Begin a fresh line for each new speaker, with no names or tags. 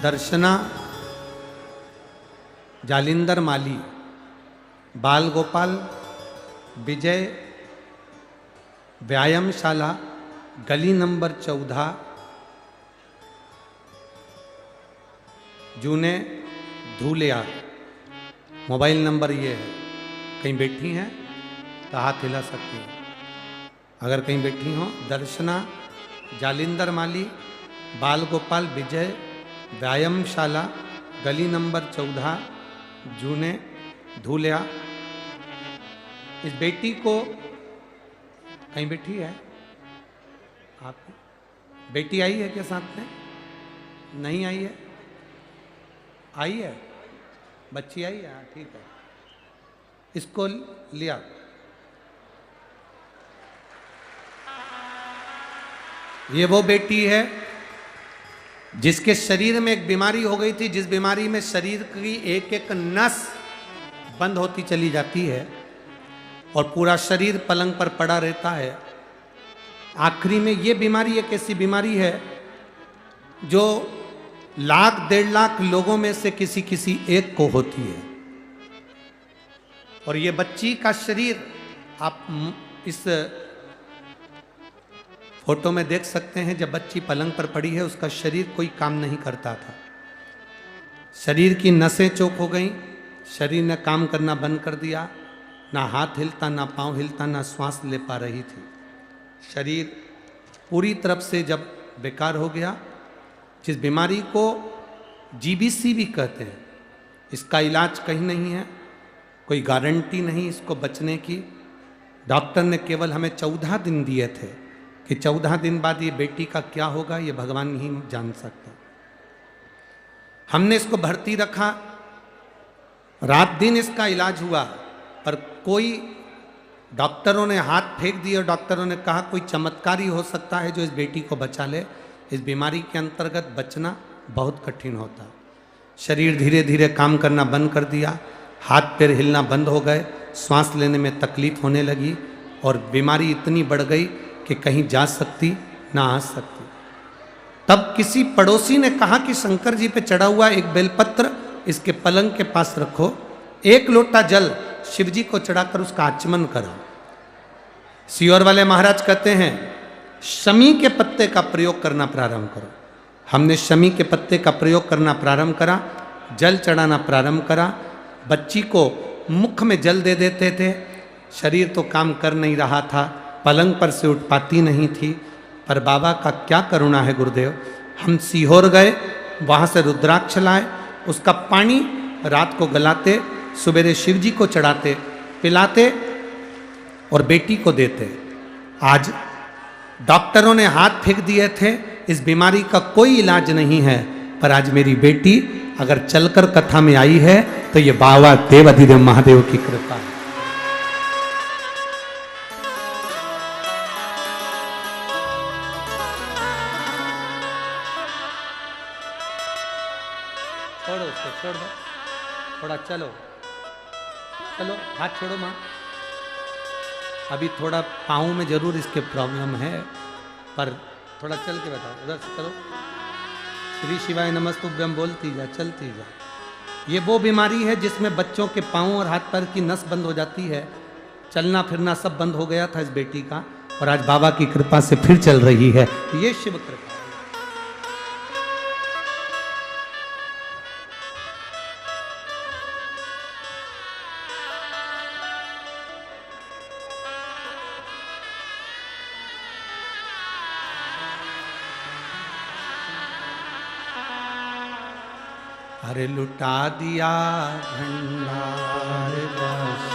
दर्शना जालिंदर माली, बाल गोपाल, विजय, व्यायामशाला, गली नंबर 14, जूने धूलिया। मोबाइल नंबर ये है। कहीं बैठी हैं तो हाथ हिला सकती हैं अगर कहीं बैठी हो। दर्शना जालिंदर माली, बाल गोपाल, विजय, व्यायामशाला, गली नंबर 14, जूने धूलिया। इस बेटी को कहीं बैठी है आपकी बेटी आई है क्या साथ में? नहीं आई है? आई है बच्ची आई है, ठीक है। इसको लिया। ये वो बेटी है जिसके शरीर में एक बीमारी हो गई थी, जिस बीमारी में शरीर की एक एक नस बंद होती चली जाती है और पूरा शरीर पलंग पर पड़ा रहता है। आखिरी में ये बीमारी एक ऐसी बीमारी है जो 1,00,000-1,50,000 लोगों में से किसी किसी एक को होती है। और ये बच्ची का शरीर आप इस फोटो में देख सकते हैं। जब बच्ची पलंग पर पड़ी है उसका शरीर कोई काम नहीं करता था। शरीर की नसें चौक हो गई, शरीर ने काम करना बंद कर दिया, ना हाथ हिलता, ना पांव हिलता, ना श्वास ले पा रही थी। शरीर पूरी तरफ से जब बेकार हो गया, जिस बीमारी को जीबीसी भी कहते हैं, इसका इलाज कहीं नहीं है, कोई गारंटी नहीं इसको बचने की। डॉक्टर ने केवल हमें 14 दिन दिए थे कि 14 दिन बाद ये बेटी का क्या होगा ये भगवान ही जान सकता। हमने इसको भर्ती रखा, रात दिन इसका इलाज हुआ, पर कोई डॉक्टरों ने हाथ फेंक दिए और डॉक्टरों ने कहा कोई चमत्कार ही हो सकता है जो इस बेटी को बचा ले। इस बीमारी के अंतर्गत बचना बहुत कठिन होता। शरीर धीरे धीरे काम करना बंद कर दिया, हाथ पैर हिलना बंद हो गए, सांस लेने में तकलीफ होने लगी और बीमारी इतनी बढ़ गई कि कहीं जा सकती ना आ सकती। तब किसी पड़ोसी ने कहा कि शंकर जी पे चढ़ा हुआ एक बेलपत्र इसके पलंग के पास रखो, एक लोटा जल शिव जी को चढ़ाकर उसका आचमन करो। सियोर वाले महाराज कहते हैं शमी के पत्ते का प्रयोग करना प्रारंभ करो। हमने शमी के पत्ते का प्रयोग करना प्रारंभ करा, जल चढ़ाना प्रारंभ करा। बच्ची को मुख में जल दे देते थे, शरीर तो काम कर नहीं रहा था, पलंग पर से उठ पाती नहीं थी। पर बाबा का क्या करुणा है गुरुदेव, हम सीहोर गए, वहाँ से रुद्राक्ष लाए, उसका पानी रात को गलाते, सवेरे शिव जी को चढ़ाते, पिलाते और बेटी को देते। आज डॉक्टरों ने हाथ फेंक दिए थे, इस बीमारी का कोई इलाज नहीं है, पर आज मेरी बेटी अगर चलकर कथा में आई है तो ये बाबा देवाधिदेव महादेव की कृपा है। छोड़ो उसको, छोड़ दो थोड़ा, चलो चलो हाथ छोड़ो माँ। अभी थोड़ा पाँव में जरूर इसके प्रॉब्लम है, पर थोड़ा चल के बताओ, उधर से चलो। श्री शिवाय नमस्तुभ्यम बोलती जा, चलती जा। ये वो बीमारी है जिसमें बच्चों के पाँव और हाथ पैर की नस बंद हो जाती है, चलना फिरना सब बंद हो गया था इस बेटी का, और आज बाबा की कृपा से फिर चल रही है। ये शिव कृपा। अरे लुटा दिया भंडार बस